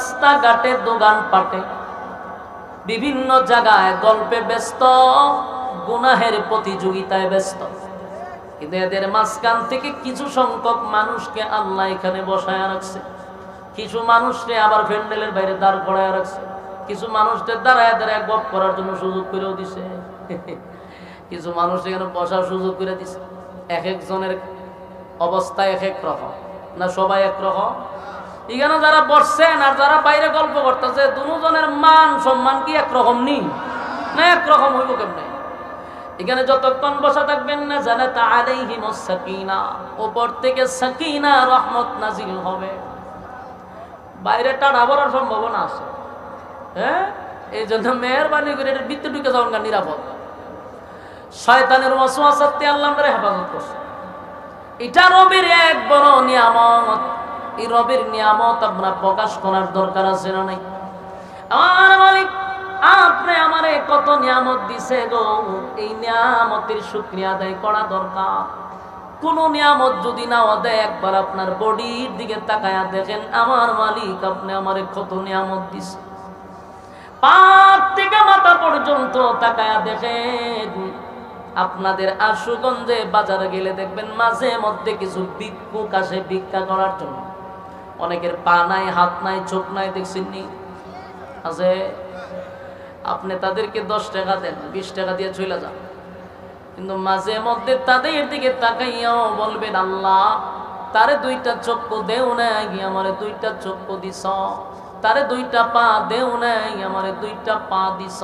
রাস্তাঘাটে দোকান পাটে বিভিন্ন জায়গায় গল্পে ব্যস্ত, গুনাহের প্রতিযোগিতায় ব্যস্ত। কিন্তু এদের মাঝখান থেকে কিছু সংখ্যক মানুষকে আল্লাহ এখানে বসায় রাখছে, কিছু মানুষকে আবার প্যান্ডেলের বাইরে দাঁড় করায় রাখছে, কিছু মানুষদের দাঁড়ায় দাঁড়ায় গপ করার জন্য সুযোগ করেও দিছে, কিছু মানুষ এখানে বসার সুযোগ করে দিছে। এক একজনের অবস্থা এক এক রকম না, সবাই একরকম? এখানে যারা বসছেন আর যারা বাইরে গল্প করতেছে, দুজনের মান সম্মান কি একরকম নেই না? একরকম হইব কেমনে? এখানে যতক্ষণ বসা থাকবেন না জানাত আলাইহিমুস সাকিনা, উপর থেকে সাকিনা রহমত নাজিল হবে। বাইরে টানা ভরার সম্ভাবনা আছে, হ্যাঁ? এই জন্য মেহরবানি করে এর ভিতরে ঢুকে যাওয়ার নিরাপদ। শয়তানের ওয়াসওয়াসাতে আল্লাহ আমাদের হেফাজত করছে। এটা রবের এক বড় নিয়ামত। এই রবের নিয়ামত আমরা প্রকাশ করার দরকার আছে না নাই? আমার মালিক আপনি আমারে কত নিয়ামত দিছে গো, এই নিয়ামতের শুকরিয়া আদায় করা দরকার। কোন নিয়ামত যদি না দেয়, একবার আপনার বডির দিকে তাকায়া দেখেন, আমার মালিক আপনি আমারে কত নিয়ামত দিছে। পা থেকে মাথা পর্যন্ত তাকায়া দেখেন। আপনাদের আশুগঞ্জে বাজারে গেলে দেখবেন মাঝে মধ্যে কিছু ভিক্ষুক আসে ভিক্ষা করার জন্য। অনেকের পা নাই, হাত নাই, চোখ নাই, দেখছেন নি? আছে। আপনি তাদেরকে 10 টাকা দেন, 20 টাকা দিয়ে চলে যান, কিন্তু মাঝে মধ্যে তাদের দিকে তাকাইয়াও বলবেন, আল্লাহ তারে 2টা চক্ষু দেও নাই, আমারে 2টা চক্ষু দিছ। তারে 2টা পা দেও নাই, আমারে 2টা পা দিছ।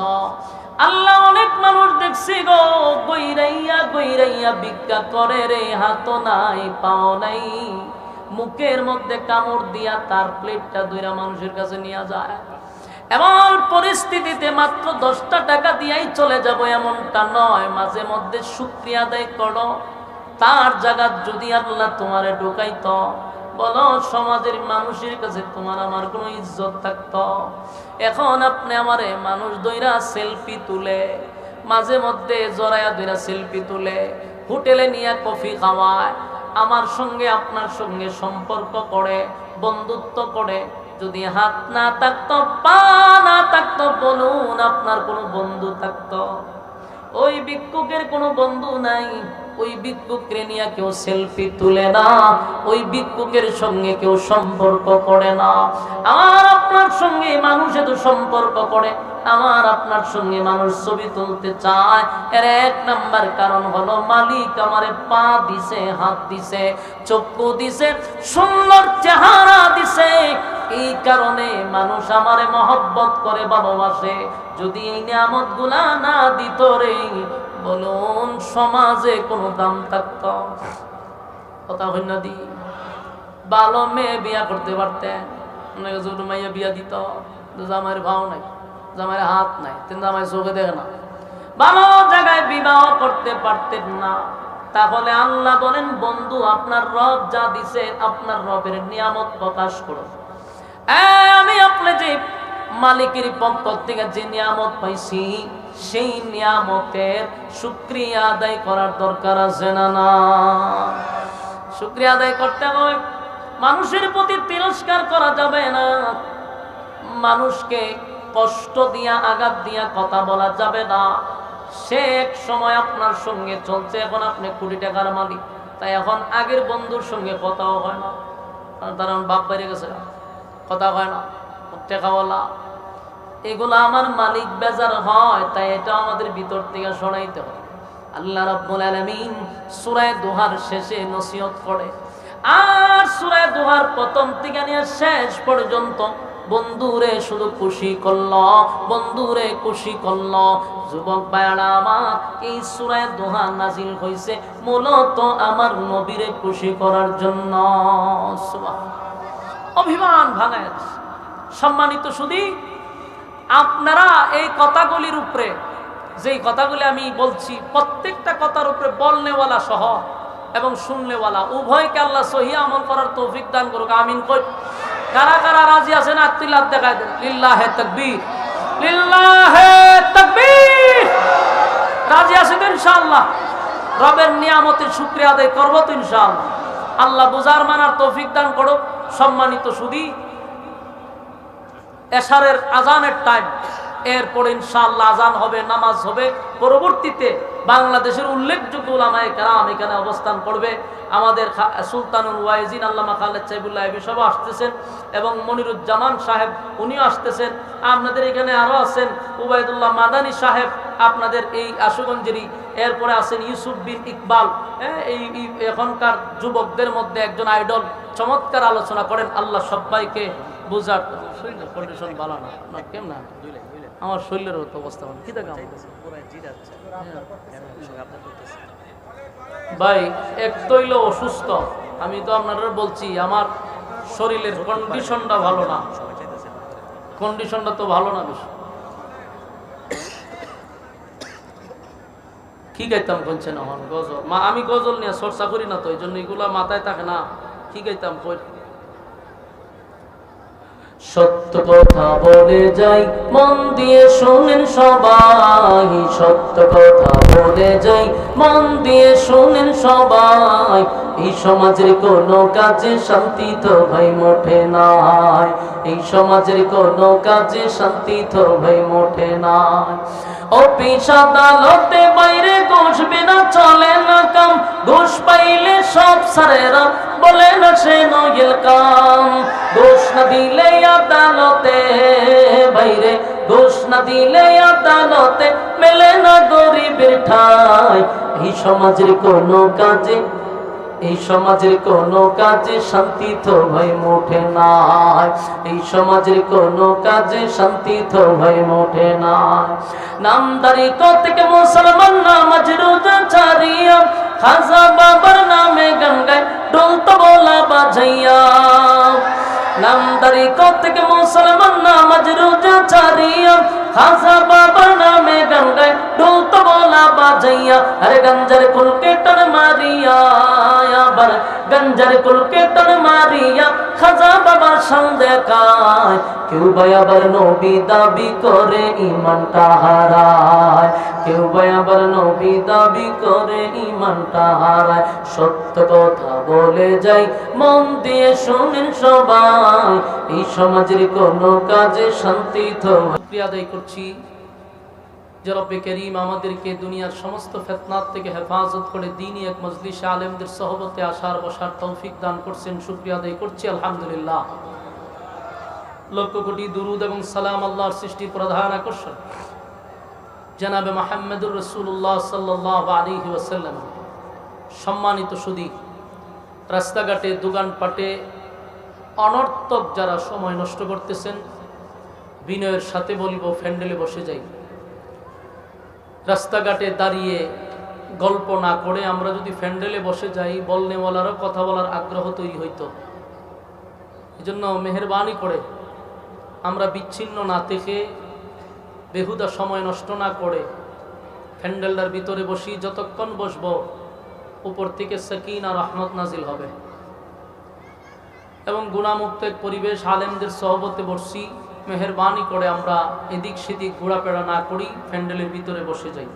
আল্লাহ অনেক মানুষ দেখছি গো, গইরাইয়া গইরাইয়া ভিক্ষা করে রে, হাত নাই, পাও নাই, মুখের মধ্যে কামড় দিয়া তার প্লেটটা দুইরা মানুষের কাছে নিয়ে যায়। এমন পরিস্থিতিতে মাত্র 10টা টাকা দিয়াই চলে যাব এমনটা নয়, মাঝে মধ্যে শুকরিয়া আদায় করো। তার জায়গা যদি আল্লাহ তোমারে ঢুকাইত, বলো সমাজের মানুষের কাছে তোমার আমার কোনো ইজ্জত থাকতো? এখন আপনি আমারে মানুষ দইরা সেলফি তুলে, মাঝে মধ্যে জড়াইয়া দইরা সেলফি তুলে, হোটেলে নিয়ে কফি খাওয়ায়, আমার সঙ্গে আপনার সঙ্গে সম্পর্ক করে, বন্ধুত্ব করে। যদি হাত না থাকতো, পা না থাকতো, বলুন আপনার কোনো বন্ধু থাকতো? ওই ভিক্ষুকের কোনো বন্ধু নাই। ওই ভিক্ষুককে নিয়ে কেউ সেলফি তুলে না, ওই ভিক্ষুকের সঙ্গে কেউ সম্পর্ক করে না। আমার আপনার সঙ্গে মানুষ এত সম্পর্ক করে, আমার আপনার সঙ্গে মানুষ ছবি তুলতে চায়। এর 1 নাম্বার কারণ হলো মালিক আমারে পা দিছে, হাত দিছে, চক্ষু দিছে, সুন্দর চেহারা দিছে। এই কারণে মানুষ আমারে মহব্বত করে, ভালোবাসে। যদি এই নিয়ামতগুলা না দিত রে, বলুন সমাজে কোনো দাম থাকত? কথা হইল না? দি ভালো মেয়ে বিয়া করতে পারতেন, ছোট মাইয়া বিয়া দিত, জামাইয়ের ভাও নাই, জামাইয়ের হাত নাই, কিন্তু জামাই চোখে দেখে না, ভালো জায়গায় বিবাহ করতে পারতেন না। তাহলে আল্লাহ বলেন, বন্ধু আপনার রব যা দিছে, আপনার রবের নিয়ামত প্রকাশ করো। আমি আপনি যে মালিকের পক্ষ থেকে যে নিয়ামত পাইছি, সেই নিয়ামতের শুকরিয়া আদায় করার দরকার আছে না? না, শুকরিয়া আদায় করতে হবে। মানুষের প্রতি তিরস্কার করা যাবে না, মানুষকে কষ্ট দিয়া, আঘাত দিয়া কথা বলা যাবে না। সে এক সময় আপনার সঙ্গে চলছে, এখন আপনি কোটি টাকার মালিক, তাই এখন আগের বন্ধুর সঙ্গে কথাও হয় না, তার বাপ বাইরে গেছে, কথা হয় না, টাকা বলা, এগুলো আমার মালিক বেজার হয়, তাই এটা আমাদের ভিতর থেকে সরাইতে হয়। আল্লাহ রাব্বুল আলামিন সূরা দোহার শেষে নসিহত করে, আর সূরা দোহার প্রথম থেকে নিয়ে শেষ পর্যন্ত বন্ধুরে শুধু খুশি করলো, বন্ধুরে খুশি করলো। যুবক ভাইরা আমার, এই সূরা দোহা নাজিল হয়েছে মূলত আমার নবীরে খুশি করার জন্য। অভিমান ভাঙায়। সম্মানিত শুধু আপনারা এই কথাগুলির উপরে, যেই কথাগুলি আমি বলছি, প্রত্যেকটা কথার উপরে বলনেওয়ালা সহ এবং শুননেওয়ালা উভয়কে আল্লাহ সহি আমল করার তৌফিক দান করুক, আমিন। কই কারা কারা রাজি আছেন? আত্মিল্লাহ দেখায় দেন। লিল্লাহে তাকবীর, লিল্লাহে তাকবীর। রাজি আছেন তো ইনশাআল্লাহ? রবের নিয়ামতের শুকরিয়া আদায় করবো তো ইনশাআল্লাহ। আল্লাহ বুঝার মানার তৌফিক দান করুক। সম্মানিত শুধু এশারের আজানের টাইম, এরপরে ইনশাআল্লাহ আজান হবে, নামাজ হবে। পরবর্তীতে বাংলাদেশের উল্লেখযোগ্য উলামায়ে কেরাম এখানে অবস্থান করবে। আমাদের সুলতানুল ওয়াইজিন আল্লামা খালেদ সাইফুল্লাহ সব আসতেছেন এবং মনিরুজ্জামান সাহেব উনিও আসতেছেন। আপনাদের এখানে আরো আছেন উবাইদুল্লাহ মাদানী সাহেব, আপনাদের এই আশুগঞ্জেরই। এরপরে আছেন ইউসুফ বিন ইকবাল, এই এখনকার যুবকদের মধ্যে একজন আইডল, চমৎকার আলোচনা করেন। আল্লাহ সবাইকে বুঝার কন্ডিশন ভালো না কেমন না, আমার শরীরের অবস্থা কি দেখা ভাই, এক তৈল অসুস্থ। আমি তো আপনারা বলছি আমার শরীরের কন্ডিশনটা ভালো না, কন্ডিশনটা তো ভালো না বেশি। কি গাইতাম বলছেন আমার গজল, আমি গজল নিয়ে চর্চা করি না তো, এই জন্য এগুলা মাথায় থাকে না। কি গাইতাম কই, সত্য কথা বলে যাই মন দিয়ে শোনেন সবাই, সত্য কথা বলে যাই মন দিয়ে শোনেন সবাই। এই সমাজের কোনো কাজে শান্তি তো ভাই মোটে নাই, এই সমাজের কোনো কাজে শান্তি তো ভাই মোটে নাই। অফিস আদালতে বাইরে ঘুষ বিনা চলে না কাম, ঘুষ পাইলে সব সারেরা বলে না সে নইল কাম। ঘুষ না দিলে আদালতে বাইরে, ঘুষ না দিলে আদালতে মেলে না গরিবের ঠাই। এই সমাজের কোনো কাজে, এই সমাজের কোনো কাজে শান্তি তো ভাই মোটে নাই, এই সমাজের কোনো কাজে শান্তি তো ভাই মোটে নাই। নামদারি থেকে মুসলমান নামাজ রোজা ছাড়িয়া, খাজা বাবার নামে গান গায় ঢোল তবলা বাজাইয়া। নামদারি থেকে মুসলমান নামাজ রোজা ছাড়িয়া, খাজা বাবার নামে গান গায় ঢোল তবলা বাজাইয়া। আরে গঞ্জার কুলকে টান মারিয়া, আবার গঞ্জার কুলকে টান মারিয়া খাজা বাবার শান দেখায়। কেউ ভাই আবার নবী দাবি করে ইমানটা হারায়, কেউ ভাই আবার নবী দাবি করে ইমানটা হারায়। সত্য কথা বলে যাই মন দিয়ে শোনেন সবাই, এই সমাজের কোনো কাজে শান্তি তো। আদায় করছি যে রব্বে করিম আমাদেরকে দুনিয়ার সমস্ত ফিতনাত থেকে হেফাজত করে দ্বীনি এক মজলিসে আলেমদের সহবতে আসার বসার তৌফিক দান করছেন। শুকরিয়া আদায় করছি আলহামদুলিল্লাহ। লক্ষ কোটি দুরুদ এবং সালাম আল্লাহর সৃষ্টির প্রধান আকর্ষণ জনাবে মুহাম্মদুর রাসূলুল্লাহ সাল্লাল্লাহু আলাইহি ওয়াসাল্লাম। সম্মানিত সুধী, রাস্তাঘাটে দোকানপাটে অনর্থক যারা সময় নষ্ট করতেছেন, বিনয়ের সাথে বলিব ফ্যান্ডেলে বসে যাই। রাস্তাঘাটে দাঁড়িয়ে গল্প না করে আমরা যদি ফ্যান্ডেলে বসে যাই, বলনেওয়ালারও কথা বলার আগ্রহ তৈরি হইতো। এই জন্য মেহেরবানি করে আমরা বিচ্ছিন্ন না থেকে, বেহুদা সময় নষ্ট না করে ফ্যান্ডেলটার ভিতরে বসি। যতক্ষণ বসব উপর থেকে সাকিনা রহমত নাজিল হবে এবং গুণামুক্ত এক পরিবেশ, আলেমদের সহবতে বসছি। মেহেরবানি করে আমরা এদিক সেদিক ঘোরাফেরা না করি, ফ্যান্ডেলের ভিতরে বসে যাই।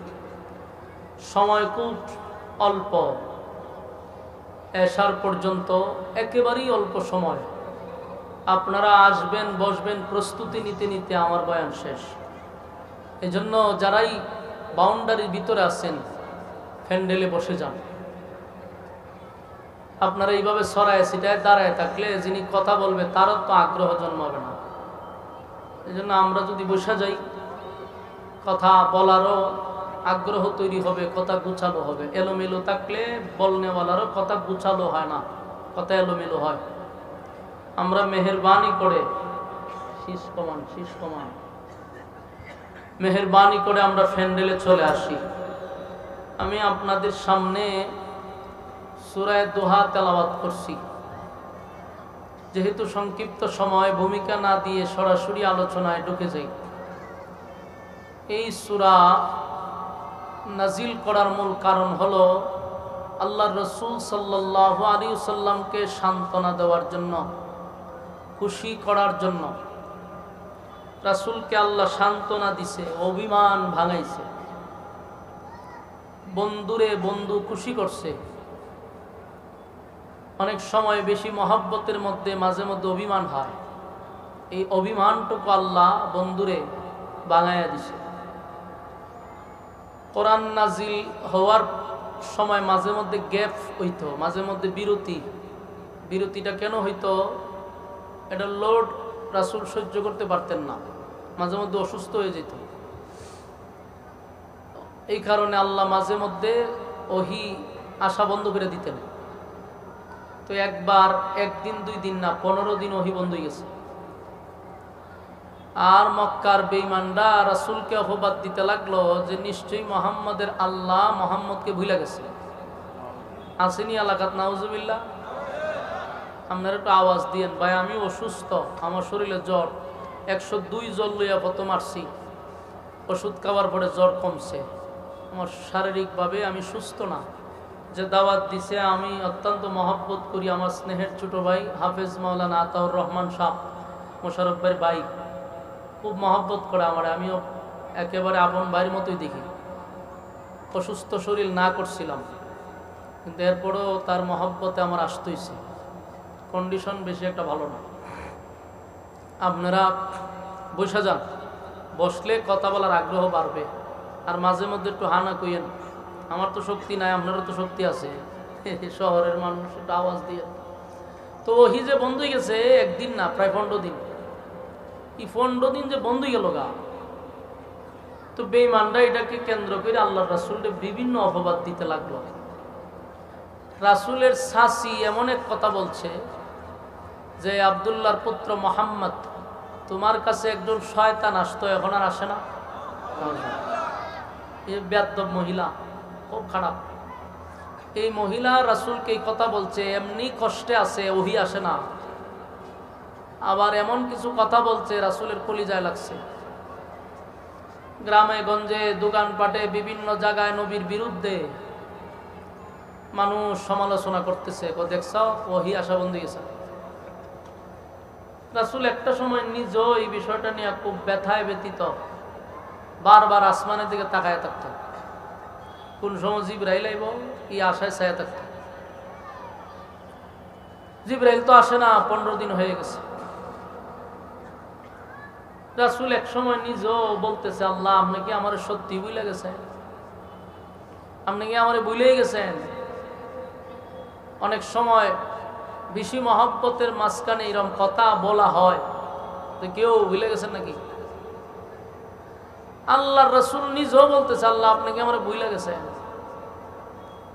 সময় খুব অল্প, এশার পর্যন্ত একেবারেই অল্প সময়। আপনারা আসবেন, বসবেন, প্রস্তুতি নিতে নিতে আমার বয়ান শেষ। এজন্য যারাই বাউন্ডারির ভিতরে আছেন ফ্যান্ডেলে বসে যান। আপনারা এইভাবে সরায় সিটায় দাঁড়ায় থাকলে যিনি কথা বলবে তারও তো আগ্রহ জন্মাবে না। এই জন্য আমরা যদি বসে যাই, কথা বলারও আগ্রহ তৈরি হবে, কথা গুছালো হবে। এলোমেলো থাকলে বলনেওয়ালারও কথা গুছালো হয় না, কথা এলোমেলো হয়। আমরা মেহেরবানি করে শীষ কমান মেহেরবানি করে আমরা ফ্যান্ডেলে চলে আসি। আমি আপনাদের সামনে সূরা দোহা তেলাওয়াত করছি। যেহেতু সংক্ষিপ্ত সময়, ভূমিকা না দিয়ে সরাসরি আলোচনায় ঢুকে যাই। এই সূরা নাজিল করার মূল কারণ হলো আল্লাহর রাসূল সাল্লাল্লাহু আলাইহি ওয়াসাল্লামকে সান্ত্বনা দেওয়ার জন্য, খুশি করার জন্য। রাসূলকে আল্লাহ সান্ত্বনা দিছে, অভিমান ভাঙাইছে, বন্ধুরে বন্ধু খুশি করছে। অনেক সময় বেশি মহব্বতের মধ্যে মাঝে মধ্যে অভিমান হয়। এই অভিমানটুকু আল্লাহ বন্ধুরে বাঙাইয়া দিছে। কোরআন নাজিল হওয়ার সময় মাঝে মধ্যে গ্যাপ হইতো, মাঝে মধ্যে বিরতিটা কেন হইতো? এটা লোড রাসূল সহ্য করতে পারতেন না, মাঝে মধ্যে অসুস্থ হয়ে যেত। এই কারণে আল্লাহ মাঝে মধ্যে ওহী আসা বন্ধ করে দিতেন। তো একবার একদিন 2 দিন না 15 দিন ওহী বন্ধ হয়ে গেছে। আর মক্কার বেঈমানরা রাসূলকে অপবাদ দিতে লাগলো যে নিশ্চয়ই মুহাম্মাদের আল্লাহ মুহাম্মদকে ভুলে গেছে। আসেনি এলাকাত নাউজুবিল্লাহ? আপনারা একটু আওয়াজ দিয়েন ভাই, আমি অসুস্থ, আমার শরীরে জ্বর, 102 জ্বর লইয়া কত মারছি, ওষুধ খাওয়ার পরে জ্বর কমছে, আমার শারীরিকভাবে আমি সুস্থ না। যে দাওয়াত দিছে আমি অত্যন্ত মহব্বত করি, আমার স্নেহের ছোট ভাই হাফেজ মাওলানা আতাউর রহমান সাহেব, মোশাররফ ভাইয়ের ভাই, খুব মহব্বত করে আমার, আমিও একেবারে আপন ভাইয়ের মতোই দেখি। অসুস্থ শরীর না করছিলাম, কিন্তু এরপরেও তার মহব্বতে আমার আসতেইছে। কন্ডিশন বেশি একটা ভালো না। আপনারা বসে যান, বসলে কথা বলার আগ্রহ বাড়বে। আর মাঝে মধ্যে একটু হানা কইয়েন, আমার তো শক্তি নাই, আপনারও তো শক্তি আছে, শহরের মানুষ, একটু আওয়াজ দিয়ে। তো ওহি যে বন্ধ হয়ে গেছে একদিন না, প্রায় 15 দিন। এই 15 দিন যে বন্ধ হয়ে গেল গা, তো বেঈমানরা এটাকে কেন্দ্র করে আল্লাহর রাসূলকে বিভিন্ন অপবাদ দিতে লাগলো। রাসূলের সাসি এমন এক কথা বলছে যে আব্দুল্লাহর পুত্র মুহাম্মদ, তোমার কাছে একজন শয়তান আসতো, এখন আর আসে না। এই বেয়াদব মহিলা, খুব খারাপ। এই মহিলা রাসূলকে এই কথা বলছে, এমনি কষ্টে আছে, ওহী আসে না। আবার এমন কিছু কথা বলছে রাসূলের কলিজায় লাগছে। গ্রামে গঞ্জে দোকানপাটে বিভিন্ন জায়গায় নবীর বিরুদ্ধে মানুষ সমালোচনা করতেছে, দেখছ ওহী আসা বন্ধ হয়ে গেছে। রাসূল একটা সময় নিজেও এই বিষয়টা নিয়ে খুব ব্যথায় ব্যথিত, বারবার আসমানের দিকে তাকায় থাকত। কোন সময় জিবরাইল আইব এই আশায় ছায়া থাকত। জিবরাইল তো আসে না, 15 দিন হয়ে গেছে। রাসূল এক সময় নিজেও বলতেছে, আল্লাহ আপনি কি আমার সত্যি ভুলে গেছেন? আপনি কি আমার ভুলেই গেছেন? অনেক সময় বেশি মহব্বতের মাঝখানে এরকম কথা বলা হয়, তো কেউ ভুলে গেছেন নাকি? আল্লাহর রাসূল নিজেও বলতেছে, আল্লাহ আপনি কি আমার ভুলে গেছেন?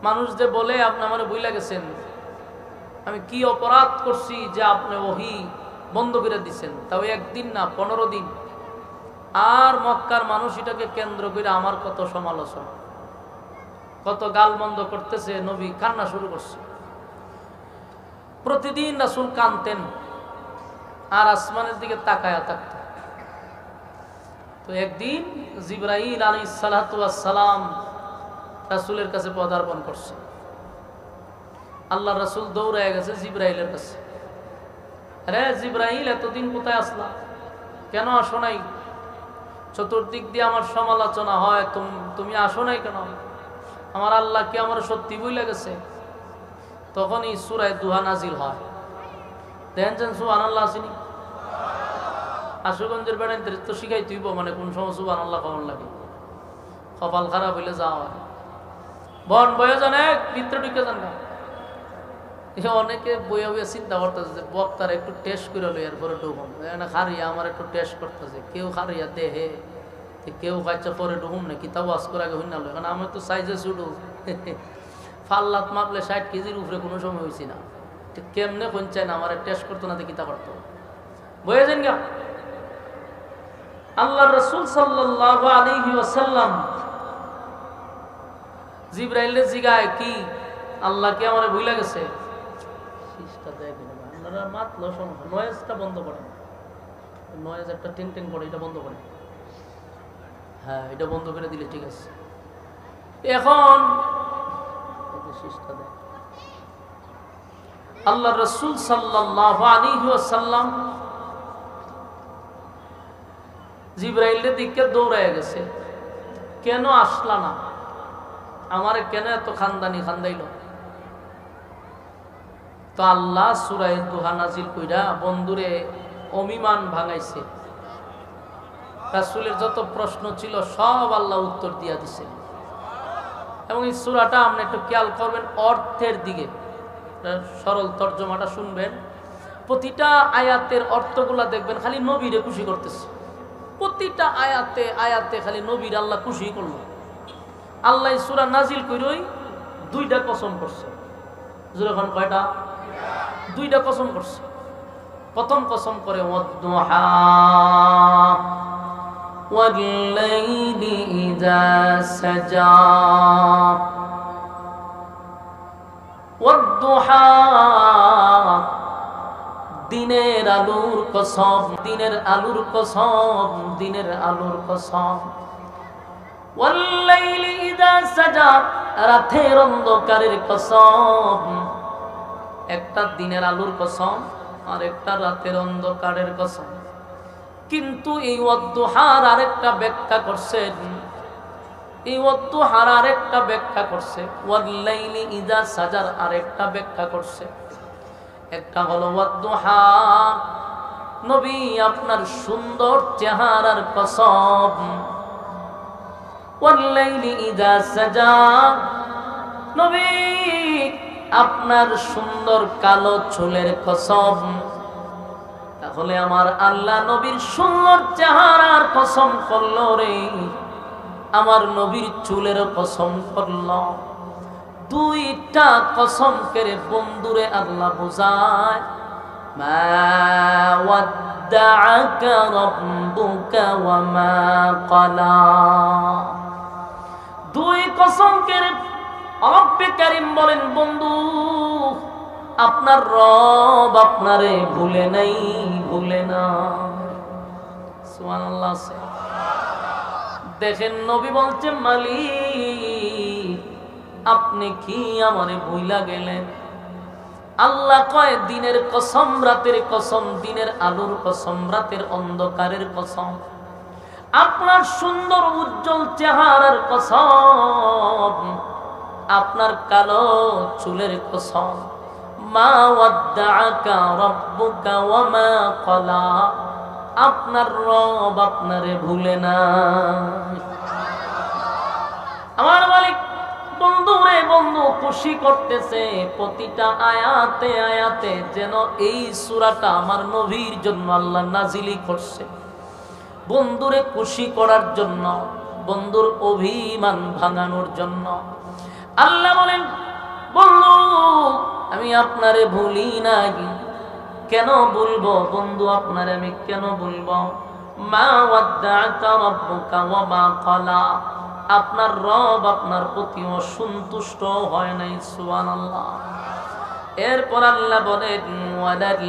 মানুষ যে বলে আপনি আমার ভুলে গেছেন, আমি কি অপরাধ করছি যে আপনি ওহী বন্ধ করে দিচ্ছেন, তাও একদিন না 15 দিন। আর মক্কার মানুষ এটাকে কেন্দ্র করে আমার কত সমালোচনা, কত গালমন্দ করতেছে। নবী কান্না শুরু করছে। প্রতিদিন রাসূল কাঁদতেন আর আসমানের দিকে তাকায়া থাকতেন। তো একদিন জিবরাইল আলাইহিস সালাতু ওয়াস সালাম রাসূলের কাছে পদার্পণ করছে। আল্লাহর রাসূল দৌড়ায় গেছে জিবরাইলের কাছে। আরে জিবরাইল, এতদিন কোথায় আসলা? কেন আসো নাই? চতুর্দিক দিয়ে আমার সমালোচনা হয়, তুমি আসো নাই কেন? আমার আল্লাহ কি আমার সত্যি ভুলে গেছে? তখনই সূরা দুহা নাজিল হয়। দেখেন সুবহানাল্লাহ আসেনি? আশুগঞ্জের বেড়াইন তো শিখাই তুইব, মানে কোন সময় সুবহানাল্লাহ কেমন লাগে। কপাল খারাপ হইলে যাওয়া বন বয়ে জানে ভিতরে ঢুকে যান না। অনেকে বইয়া বইয়া চিন্তা করতেছে যে বক্তার একটু টেস্ট করে লো, এরপরে ঢুকুম। খারিয়া আমার একটু টেস্ট করতেছে, কেউ খারিয়া দেহে, কেউ বাচ্চা পরে ঢুকুম না, কিতাব ওয়াজ করে আগে হইনা লো। কারণ আমি তো সাইজে ছুটু, ফাল্লাত মাপলে 60 কেজির উপরে কোনো সময় হয়েছি না। কেমনে কোন চাই না আমার টেস্ট করতো না, কিতাব করতো বয়ে যান গা। আল্লাহ রাসূল সাল্লাল্লাহু আলাইহি ওয়াসাল্লাম জিবরাইলের জিগায়, কি আল্লাহ কি আমারে ভুলে গেছে? শিশটা দেখেন আপনারা, মাত্র নয়েজটা বন্ধ করেন, নয়েজ একটা টিং টিং করে, এটা বন্ধ করেন। হ্যাঁ, এটা বন্ধ করে দিলে ঠিক আছে। এখন শিশটা দেখ, আল্লাহ রাসূল সাল্লাল্লাহু আলাইহি ওয়াসাল্লাম জিবরাইলের দিকে দৌড়ায় গেছে, কেন আসলা না? আমারে কেন এত খান্দাইল? তো আল্লাহ সূরা দুহা নাজিল কইরা বন্ধুরে অভিমান ভাঙাইছে। রাসূলের যত প্রশ্ন ছিল সব আল্লাহ উত্তর দিয়া দিছে। এবং এই সূরাটা আপনি একটু খেয়াল করবেন অর্থের দিকে, সরল তর্জমাটা শুনবেন। প্রতিটা আয়াতের অর্থগুলা দেখবেন খালি নবীরে খুশি করতেছে। প্রতিটা আয়াতে আয়াতে খালি নবীর আল্লাহ খুশি করলো। আল্লাহ সূরা নাজিল কইরই দুইটা কসম করছে। যখন কয়টা? দুইটা কসম করছে। প্রথম কসম করে ওয়াদ-দুহা ওয়াল-লাইলি ইযা সাজা, ওয়াদ-দুহা দিনের আলুর কসম, দিনের আলুর কসম, দিনের আলুর কসম। ওয়াল-লাইলি ইযা সাজা রাতের অন্ধকারের কসম। একটা দিনের আলুর কসম আর একটা রাতের অন্ধকারের কসম। কিন্তু এই ওয়াদ-দুহার আরেকটা ব্যাখ্যা করছেন, এই ওয়াদ-দুহার আরেকটা ব্যাখ্যা করছে, ওয়াল-লাইলি ইযা সাজার আরেকটা ব্যাখ্যা করছে। একটা হলো ওয়াদ-দুহা নবী আপনার সুন্দর চেহারার কসম, ওয়াল-লাইলি ইযা সাজা নবী আপনার সুন্দর কালো চুলের কসম। তাহলে আমার আল্লাহ নবীর সুন্দর চেহারার কসম করলো রে, আমার নবীর চুলের কসম করলো। দুইটা কসম করে বন্ধুরে আল্লাহ বোঝায়, মা ওয়াদ্দাআকা রাব্বুকা ওয়া মা ক্বালা। দুই কসম করে রব্বে কারীম বলেন, বন্ধু আপনার রব আপনারে ভুলে নাই, ভুলে না। সুবহানাল্লাহ। দেখেন নবী বলছে, মালিক আপনি কি আমারে ভুইলা গেলেন? আল্লাহ কয় দিনের কসম, রাতের কসম, দিনের আলোর কসম, রাতের অন্ধকারের কসম, আপনার সুন্দর উজ্জ্বল চেহারার কসম, আপনার কালো চুলের কসম। মা ওয়াদ্দাআকা রাব্বুকা ওয়া মা ক্বালা, আপনার রব আপনারে ভুলে না। আমার মালিক বন্ধু রে বন্ধু খুশি করতেছে প্রতিটা আয়াতে আয়াতে, যেন এই সূরাটা আমার নবীর জন্য আল্লাহ নাজিলি করছে, বন্ধুরে খুশি করার জন্য, বন্ধুর অভিমান ভাঙানোর জন্য। আল্লাহ বলেন, বন্ধু আমি আপনারে ভুলি নাই। কেন বলবো বন্ধু আপনারে আমি কেন বলবো? মা ওয়াদ্দাআকা রাব্বুকা ওয়া মা ক্বালা, আপনার রব আপনার প্রতি অসন্তুষ্ট হয় নাই। সুবহানাল্লাহ। এরপর আল্লাহ বলেন, ওয়ালাল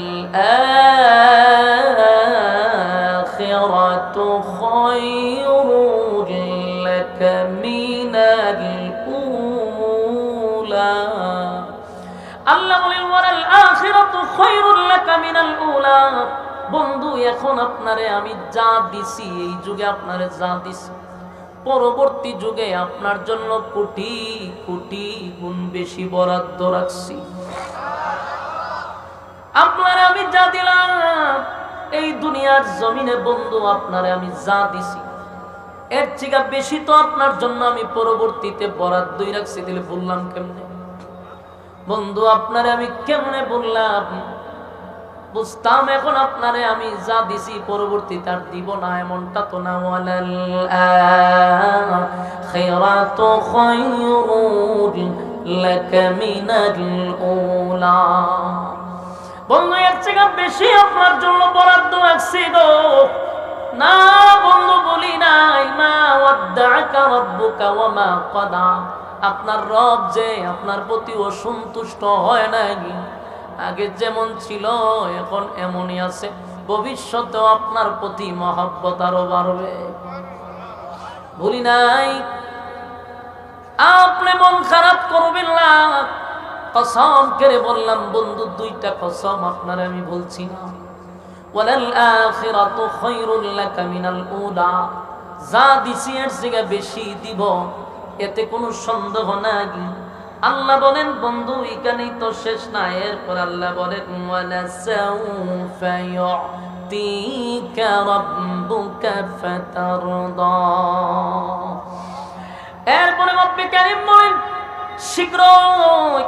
আখিরাতু খায়রুল লাকা মিনাল উলা। আল্লাহ বলেন, ওয়ালাল আখিরাতু খায়রুল লাকা মিনাল উলা। বন্ধু এখন আপনারে আমি যা দিছি, এই যুগে আপনারে যা দিছি, পরবর্তী যুগে আপনার জন্য কোটি কোটি গুণ বেশি বরাদ্দ রাখছি। আপনারে আমি যা দিলাম এই দুনিয়ার জমিনে বন্ধু, আপনারে আমি যা দিছি এর থেকে বেশি তো আপনার জন্য আমি পরবর্তীতে বরাদ্দই রাখছি। দিলে বললাম কেমনে বন্ধু? আপনারে আমি কেমনে বললাম? বুঝতাম এখন আপনারে আমি যা দিছি পরবর্তীতে আর দিব না, এমনটা তো না। ওয়ালাল আখিরাতু খায়রুল লাকা মিনাল উলা। বন্ধু এর থেকে বেশি আপনার জন্য বরাদ্দ রাখছি গো। না বন্ধু বলি নাই, মা ওয়াদ্দাআকা রাব্বুকা ওয়া মা ক্বালা, আপনার রব যে আপনার প্রতি অসন্তুষ্ট হয় নাই, আগে যেমন ছিল এখন এমনই আছে, ভবিষ্যতেও আপনার প্রতি মহব্বত আরো বাড়বে। ভুলি নাই। আপনি মন খারাপ করবেন না, কসম করে বললাম বন্ধু, দুইটা কসম আপনার আমি বলছি না। ওয়ালাল আখিরাতু খায়রুল লাকা মিনাল উলা, যা দিছি এর থেকে বেশি দিব, এতে কোনো সন্দেহ নাই। আল্লাহ বলেন বন্ধু এখানেই তো শেষ না। এরপর আল্লাহ বলেন, ওয়ালা সাউফা ইউতিকা রাব্বুকা ফাতারদা। এরপরে রব্বে কারীম বলেন, শীঘ্রই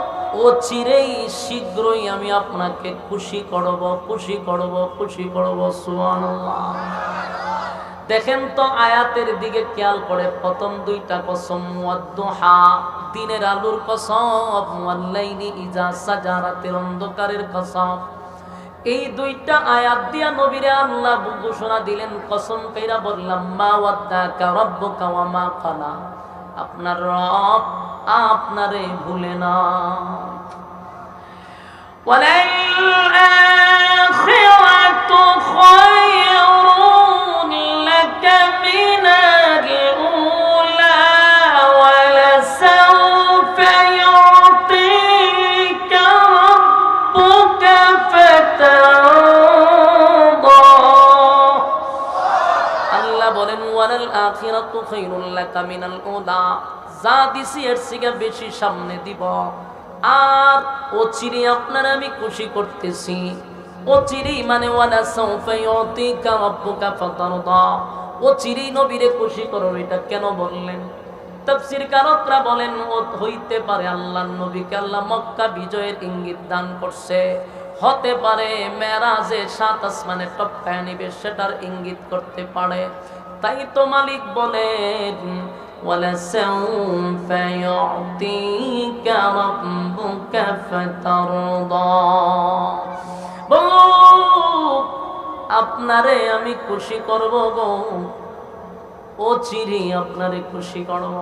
অচিরেই শীঘ্রই আমি আপনাকে খুশি করব, খুশি করব, খুশি করব। সুবহানাল্লাহ। দেখেন তো আয়াতের দিকে খেয়াল করে, প্রথম দুইটা কসম, ওয়াদ-দুহা দিনের আলোর কসম, ওয়াল-লাইলি ইজা সাজা রাতের অন্ধকারের কসম। এই দুইটা আয়াত দিয়া নবীরে আল্লাহ ঘোষণা দিলেন, কসম কইরা বললাম, মা ওয়াদ্দাকা রাব্বুকা ওয়া মা ক্বালা, আপনার রব আপনারে ভুলে না। ওয়ালাল আখিরাতু খায়রুন লাকা মিনাল উলা ওয়ালাসাউফা ইউতিকা রাব্বুকা ফাতারদা। আল্লাহ বলেন, ওয়ালাল আখিরাতু খায়রুন লাকা মিনাল উলা, যা দিছি এর থেকে বেশি সামনে দিব। আর অচিরে আপনার আমি খুশি করতেছি। অচিরেই মানে ওয়ালা সাউফা ইউতিকা রাব্বুকা ফাতারদা, অচিরেই নবীরে খুশি করো। এটা কেন বললেন? তাফসীর কারকরা বলেন, হইতে পারে আল্লাহর নবীকে আল্লাহ মক্কা বিজয়ের ইঙ্গিত দান করছে, হতে পারে মেরাজে 7 আসমানে টপকায় নিবে সেটার ইঙ্গিত করতে পারে। তাই তো মালিক বলেন, وَلَسَوْفَ يُعْطِيكَ رَبُّكَ فَتَرْضَى। বলো, আপনারে আমি খুশি করব গো, অচিরেই আপনারে খুশি করব।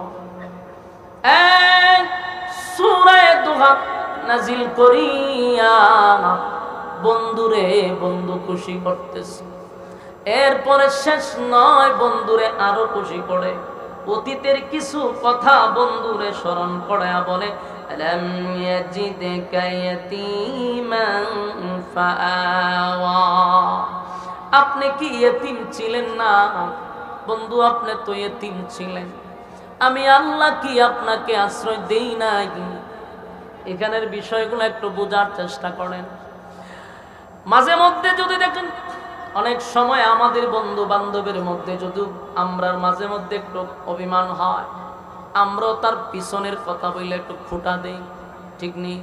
সূরা দুহা নাজিল করিয়া বন্ধুরে বন্ধু খুশি করতেছে। এরপরে শেষ নয়, বন্ধুরে আরো খুশি করে। অতীতের কিছু কথা বন্ধুরে স্মরণ করে বলে, আলাম ইয়াজিদকা ইয়াতীমান ফাআওয়া, আপনি কি ইতিম ছিলেন না বন্ধু? আপনি তো ইতিম ছিলেন, আমি আল্লাহ কি আপনাকে আশ্রয় দেই নাই? এখানের বিষয়গুলো একটু বোঝার চেষ্টা করেন। মাঝে মধ্যে যদি দেখেন, অনেক সময় আমাদের বন্ধু বান্ধবের মধ্যে যদি আমরা মাঝে মধ্যে একটু অভিমান হয়, আমরাও তার পিছনের কথা বললে একটু খুঁটা দেই, ঠিক নেই?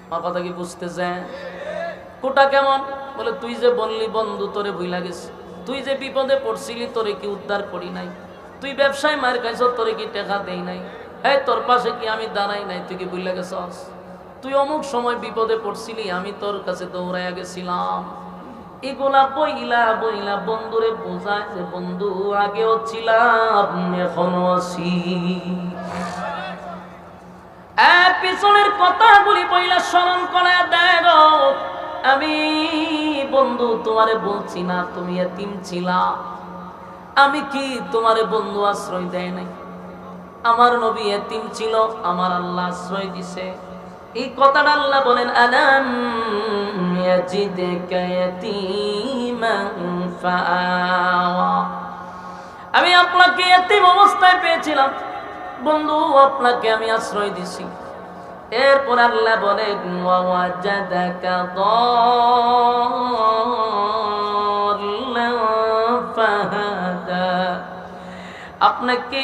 আমার কথা কি বুঝতেছেন? খুঁটা কেমন? বলে, তুই যে বললি বন্ধু তোরে ভুইলা গেছে, তুই যে বিপদে পড়ছিলি তোরে কি উদ্ধার করি নাই, তুই ব্যবসায় মার খাইছ তোরে কি টাকা দেই নাই, এই তোর পাশে কি আমি দাঁড়াই নাই, তুই কি ভুইলা গেছস? তুই অমুক সময় বিপদে পড়ছিলি, আমি তোর কাছে দৌড়াইয়া গেছিলাম। এগুলা বইলা বইলা বন্ধুরে বোঝায় যে বন্ধু আগেও ছিলাম এখনো আছি। পিছনের কথাগুলি বইলা স্মরণ করে দেয়, আমি বন্ধু তোমারে বলছি না তুমি এতিম ছিলা, আমি কি তোমারে বন্ধু আশ্রয় দেয় নাই? আমার নবী এতিম ছিল, আমার আল্লাহ আশ্রয় দিছে। এই কথাটা আল্লাহ বলেন, আলাম ইয়াজিদকা ইয়াতীমান ফাআওয়া, আমি আপনাকে এতিম অবস্থায় পেয়েছিলাম বন্ধু, আপনাকে আমি আশ্রয় দিছি। এরপর আল্লাহ বলেন, ওয়াজাদাকা দাল্লান ফাহাদা, আপনাকে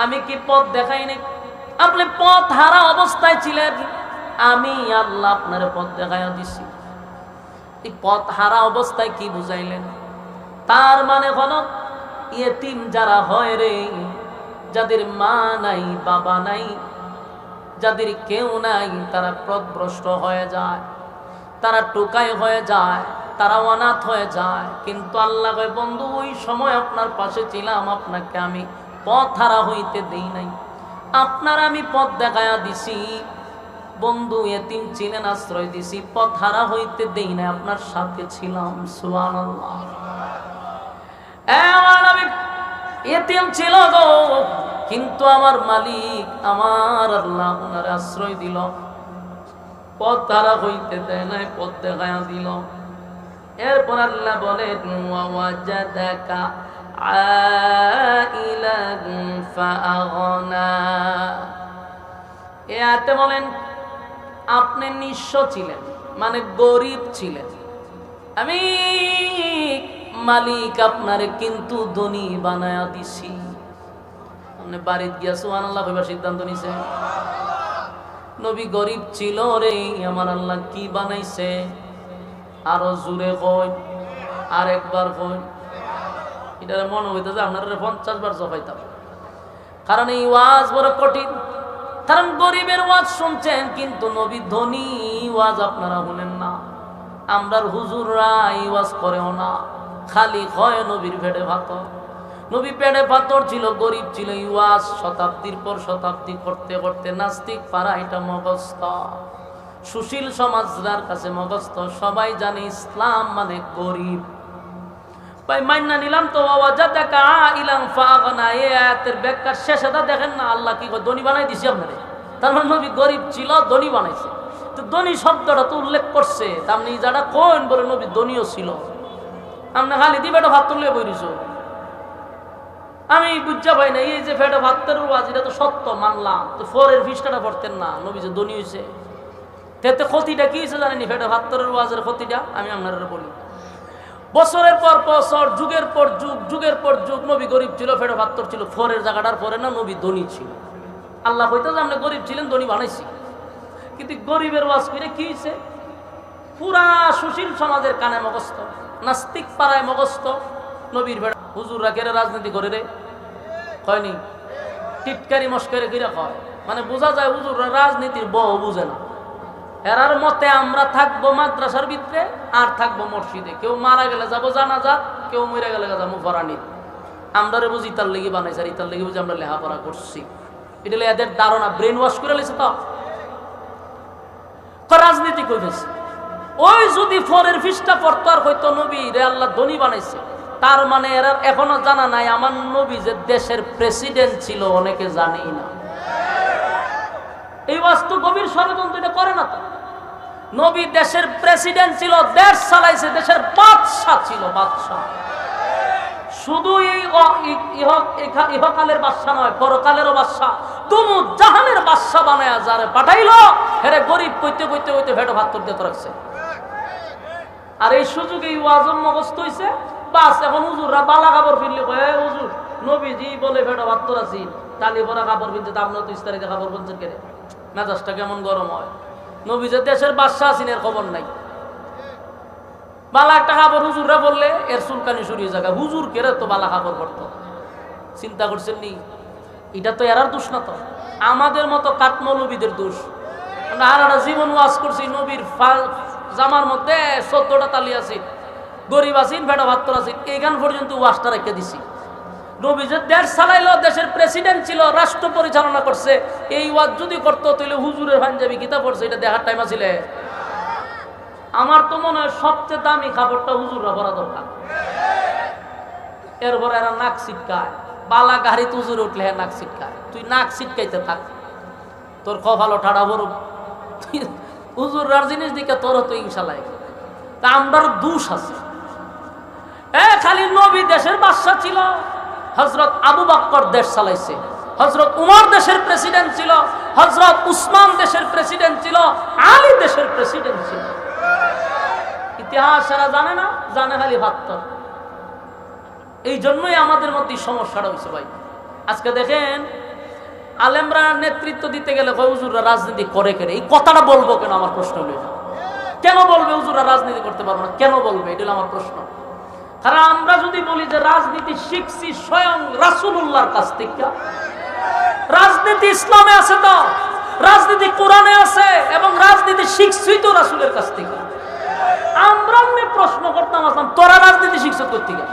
আমি কি পথ দেখাই নাই? আপনি পথ হারা অবস্থায় ছিলেন, আমি আল্লাহ আপনার পথ দেখাইয়া দিছি। এই পথ হারা অবস্থায় কি বুঝাইলেন? তার মানে হলো ইয়েতিম যারা হয় রে, যাদের মা নাই বাবা নাই, যাদের কেউ নাই, তারা পথভ্রষ্ট হয়ে যায়, তারা টোকাই হয়ে যায়, তারা অনাথ হয়ে যায়। কিন্তু আল্লাহ কয়, বন্ধু ওই সময় আপনার পাশে ছিলাম, আপনাকে আমি পথ হারা হইতে দেই নাই, আপনার আমি পথ দেখাইয়া দিছি। বন্ধু এতিম ছিলেন, আশ্রয় দিছি, পথ হারা হইতে দেই না, আপনার সাথে ছিলাম। সুবহানাল্লাহ। আমি এতিম ছিল গো, কিন্তু আমার মালিক আমার আল্লাহ ওনার আশ্রয় দিল, পথ হারা হইতে দেয় নাই, পথ দেখাইয়া দিল। এরপর আল্লাহ বলেন, ওয়াজাদাকা আইলান ফাআগনা, এ আয়াতে বলেন আপনি নিঃস্ব ছিলেন, মানে গরিব ছিলেন, আমি মালিক আপনারে কিন্তু ধনী বানায়া দিছি। আপনি বাড়িতে গিয়া সুবহানাল্লাহ কইবার সিদ্ধান্ত নিছে। নবী গরিব ছিল রে, আমার আল্লাহ কি বানাইছে? আরো জোরে কই, আরেকবার কই। এটা মনে হইতেছে আপনারা 50 বার জপাইতাম, কারণ এই ওয়াজ বড় কঠিন। কারণ গরিবের ওয়াজ শুনছেন, কিন্তু নবী ধনী ওয়াজ আপনারা শুনেন না। আমরার হুজুররা এই ওয়াজ করেও না, খালি হয় নবীর পেটে পাথর। নবী পেটে পাথর ছিল, গরিব ছিল। এই ওয়াজ শতাব্দীর পর শতাব্দী করতে করতে নাস্তিক পাড়া এটা মগস্থ, সুশীল সমাজরার কাছে মগস্থ। সবাই জানে ইসলাম মানে গরিব। ভাই মাইন্না নিলাম তো, ওয়াজাদাকা আইলান ফাগনা, এই আয়াতের ব্যাখ্যার শেষেটা দেখেন না, আল্লাহ কি করে ধনী বানাই দিছি আপনারে। তার মানে নবী গরিব ছিল, ধনী বানাইছে। তো ধনী শব্দটা তো উল্লেখ করছে, তার মানে যারা কোন বলে নবী ধনীও ছিল। আপনি খালি দি পেটে ভাত তুলে বইরিছ, আমি বুঝা পাই না। এই যে পেটে ভাতের ওয়াজ, এটা তো সত্য মানলাম, তো ফোরের ফিসটা পড়তেন না, নবী যে ধনী হয়েছে। তেতে ক্ষতিটা কি হয়েছে জানেনি? পেটে ভাতের ওয়াজের ক্ষতিটা আমি আপনারা বলি। বছরের পর বছর, যুগের পর যুগ, যুগের পর যুগ নবী গরিব ছিল, পেটে ভাত্তর ছিল। ফোরের জায়গাটার পরে না নবী ধনী ছিল। আল্লাহ কইতে যে আপনি গরিব ছিলেন, ধনী বানাইছি। কিন্তু গরিবের ওয়াজ করে কি হয়েছে? পুরা সুশীল সমাজের কানে মগস্থ, নাস্তিক পাড়ায় মগস্থ। নবীর বেড়া হুজুররা কেড়ে রাজনীতি করে রে হয়নি, টিটকারি মস্কারি কিরা হয়। মানে বোঝা যায় হুজুররা রাজনীতির বউ বুঝে না। এরার মতে আমরা থাকবো মাদ্রাসার ভিতরে, আর থাকবো মসজিদে। কেউ মারা গেলে যাবো জানাজা, কেউ মরে গেলে যাবো ফরানিতে। আমরা রে বুঝি তার লেগে বানাইছি, আর ইতার লেগে বুঝি আমরা লেখাপড়া করছি। এটা এদের ধারণা, ব্রেন ওয়াশ করে লেছে। তো রাজনীতি কইতেছে। ওই যদি ফোরের ফিসটা পড়তো আর হয়তো নবী রে আল্লাহ ধনী বানাইছে, তার মানে এরা এখনো জানা নাই আমার নবী যে দেশের প্রেসিডেন্ট ছিল, অনেকে জানেই না। এই বাস্তু গভীর ষড়যন্ত্র এটা করে না তো। নবী দেশের প্রেসিডেন্ট ছিল, দেশ চালাইছে, দেশের বাদশা ছিল, বাদশা। শুধু এই ইহকালের বাদশা নয়, পরকালেরও বাদশা, দুনু জাহানের বাদশা বানায়া যারে পাঠাইলো, হেরে গরিব কইতে কইতে কইতে ভেটো ভাত দিতে রাখছে। আর এই সুযোগে এই ওয়াজম মগস্ত হইছে। বাস এখন হুজুররা বালা কাপড় ফিরলে কয়, হুজুর নবীজি বলে ভেটো ভাত আছি, তালি ভরা কাপড় পিনছে, আপনার তো ইস্তারিতে কাপড় পরছেন কেন? মেজাজটা কেমন গরম হয়। নবী যে দেশের বাদশা আছেন এর খবর নাই। বালা একটা কাপড় হুজুররা বললে এর চুলকানি সরিয়ে জায়গা। হুজুর কেরে তো বালা কাপড় পরতো, চিন্তা করছেন নি? এটা তো এরার দোষ না, তো আমাদের মতো কাঠমৌলবীদের দোষ। আমরা আর জীবন ওয়াজ করছি, নবীর জামার মধ্যে 14টা তালি আছে, গরিব আছেন, ভেড়া ভাত্তর আছেন, এইখান পর্যন্ত ওয়াজটা রেখে দিছি। নবী যে দেশ চালাইলো, দেশের প্রেসিডেন্ট ছিল, রাষ্ট্র পরিচালনা করছে, এই ওয়াজ যদি করতো তাহলে হুজুরের পাঞ্জাবি কিতাব পড়ছে, এটা দেখার টাইম আছে? আমার তো মনে হয় সবচেয়ে দামি কাপড়টা হুজুররা পরা দরকার। এরপর এরা নাক ছিটকায়, বালা গাড়িতে হুজুর উঠলে নাক ছিটকায়। তুই নাক ছিটকাইতে থাক, তোর কপালও ঠাড়া বড়। হুজুরার জিনিস দিকে তোর তো ইনশাল্লাহ। তা আমরার দোষ আছে। খালি নবী দেশের বাদশা ছিল, হযরত আবু বকর দেশ চালাইছে, হযরত উমর দেশের প্রেসিডেন্ট ছিল, হযরত উসমান দেশের প্রেসিডেন্ট ছিল, আলী দেশের প্রেসিডেন্ট ছিল। ইতিহাস এরা জানে না, জানে খালি ভাত্তর। এই জন্যই আমাদের মধ্যে সমস্যাটা হয়েছে ভাই। আজকে দেখেন আলেমরা নেতৃত্ব দিতে গেলে হুজুররা রাজনীতি করে কেন? এই কথাটা বলবো কেন? আমার প্রশ্ন হলো কেন বলবে হুজুররা রাজনীতি করতে পারবো না? কেন বলবে? এটা হলো আমার প্রশ্ন। কারণ আমরা যদি বলি যে রাজনীতি শিখছি স্বয়ং রাসূলুল্লাহর কাছ থেকে, রাজনীতি ইসলামে আছে, তো রাজনীতি কোরআনে আছে, এবং রাজনীতি শিখছি তো রাসূলের কাছ থেকে। আমরা প্রশ্ন করতাম আসলাম, তোরা রাজনীতি শিখছ কোথেকে?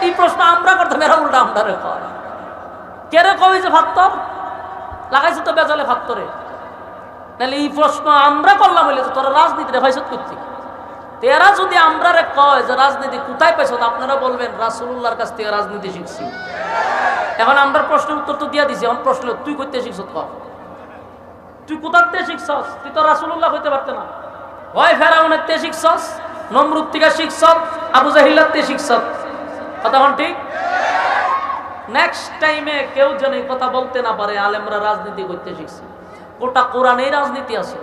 এই প্রশ্ন আমরা করতাম, এরা উল্টা আমরা কয়। কেরে কই যে ভাত্তর লাগাইছে তো বেজালে ভাত্তরে, তাহলে এই প্রশ্ন আমরা করলাম হইলে যে তোরা রাজনীতি ভাইসত কোথেকে? এরা যদি আমরা কয় যে রাজনীতি কোথায় পাইছ, আপনারা বলবেন রাসূলুল্লাহর কাছ থেকে রাজনীতি শিখছি। এখন আমরা প্রশ্নের উত্তর তো দিয়া দিছি। এখন প্রশ্ন, তুই করতে শিখছ? তুই কোথার থেকে শিখছস? তুই তো রাসূলুল্লাহ হইতে পারতে না। হয় ফেরাউনের থেকে শিখছস, নমরুদ থেকে শিখছস, আবু জাহিলার থেকে শিখছস। কথা হন ঠিক? নেক্সট টাইমে কেউ যেন এই কথা বলতে না পারে আলেমরা রাজনীতি করতে শিখছে। গোটা কোরআনেই রাজনীতি আছে।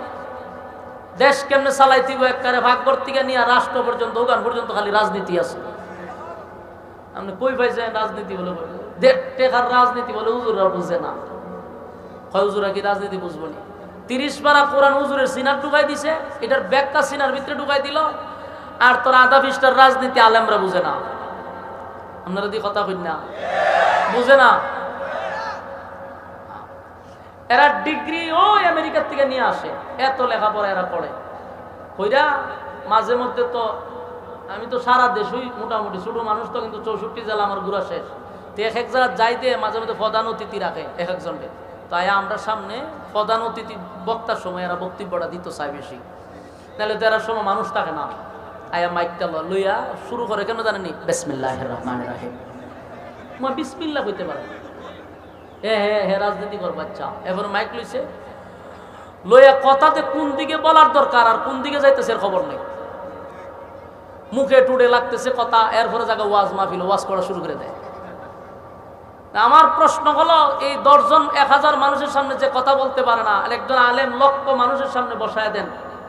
দেশ কেমনে চালাইতে একবারে ভাগ থেকে নিয়ে রাষ্ট্র পর্যন্ত, ওখান পর্যন্ত খালি রাজনীতি আছে। আপনি কই পাইছেন রাজনীতি বলে? টেকার রাজনীতি বলে হুজুররা বুঝে না। হয় হুজুরা কি রাজনীতি বুঝবো নি? 30 পারা কোরআন হুজুরের সিনার ঢুকাই দিছে, এটার ব্যাখ্যা সিনার ভিতরে ঢুকাই দিল, আর তোর আধা পৃষ্ঠার রাজনীতি আলেমরা বুঝে না। আপনারা দিয়ে কথা কই না, বুঝে না। এরা ডিগ্রি ওই আমেরিকার থেকে নিয়ে আসে, এত লেখাপড়া এরা পড়ে কইরা। মাঝে মধ্যে তো আমি তো সারা দেশই মোটামুটি ছোট মানুষ তো, কিন্তু 64 জেলা আমার ঘুরা শেষ। তো এক জায়গা যাইতে মাঝে মধ্যে প্রধান অতিথি রাখে এক একজনকে। তাই আমরা সামনে প্রধান অতিথি বক্তার সময় এরা বক্তব্যটা দিত চাই বেশি, নাহলে তো এরা সময় মানুষ থাকে না। আয়া মাইকটা লইয়া শুরু করে, কেন জানেনি? বিসমিল্লাহির রহমানির রহিম। মা বিসমিল্লাহ কইতে পারে, হে রাজনীতি কর বাচ্চা। এখন মাইক লইছে, লইয়া কথাতে কোন দিকে বলার দরকার আর কোন দিকে যাইতেছে এর খবর নেই। মুখে টুডে লাগতেছে কথা, এরপরে জায়গা ওয়াজ মাহফিল ওয়াজ করা শুরু করে দেয়। আমার প্রশ্ন হলো, এই 10 জন 1000 মানুষের সামনে যে কথা বলতে পারে না, আর একজন আলেম লক্ষ মানুষের সামনে বসায় দেন,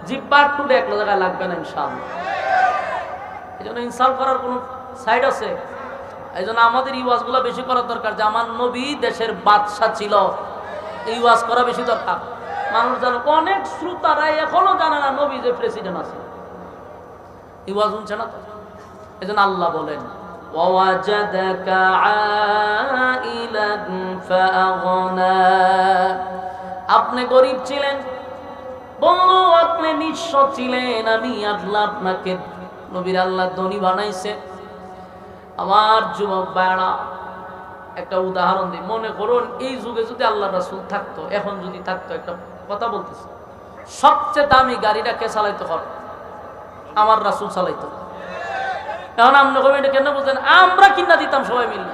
জিব্বার টুডে এক জায়গায় লাগবে না ইনশাআল্লাহ। এই জন্য ইনসাল করার কোন সাইড আছে? এই জন্য আমাদের এই ওয়াজগুলো বেশি করার দরকার, যে আমার নবী দেশের বাদশাহ ছিল, এই ওয়াজ করা বেশি দরকার। মানুষ জানে, অনেক শ্রোতারা এখনো জানে না নবী যে প্রেসিডেন্ট আছে, এই ওয়াজ শুনছে না তো। এই জন্য আল্লাহ বলেন, ওয়াজাদাকা আইলান ফাআগনা। আপনি গরীব ছিলেন, বন্ধু আপনি নিঃস্ব ছিলেন, আমি আল্লাহ আপনাকে নবীর আল্লাহ ধনী বানাইছে। আমার যুবক ভাইরা, একটা উদাহরণ দিই। মনে করুন এই যুগে যদি আল্লাহ রাসূল থাকতো, এখন যদি থাকতো, একটা কথা বলতেছে, সবচেয়ে দামি গাড়িটা কে চালাইতো? আমার রাসূল চালাইতো। এখন আপনি কবেন এটা কেন বলছেন? আমরা কিনা দিতাম সবাই মিলে,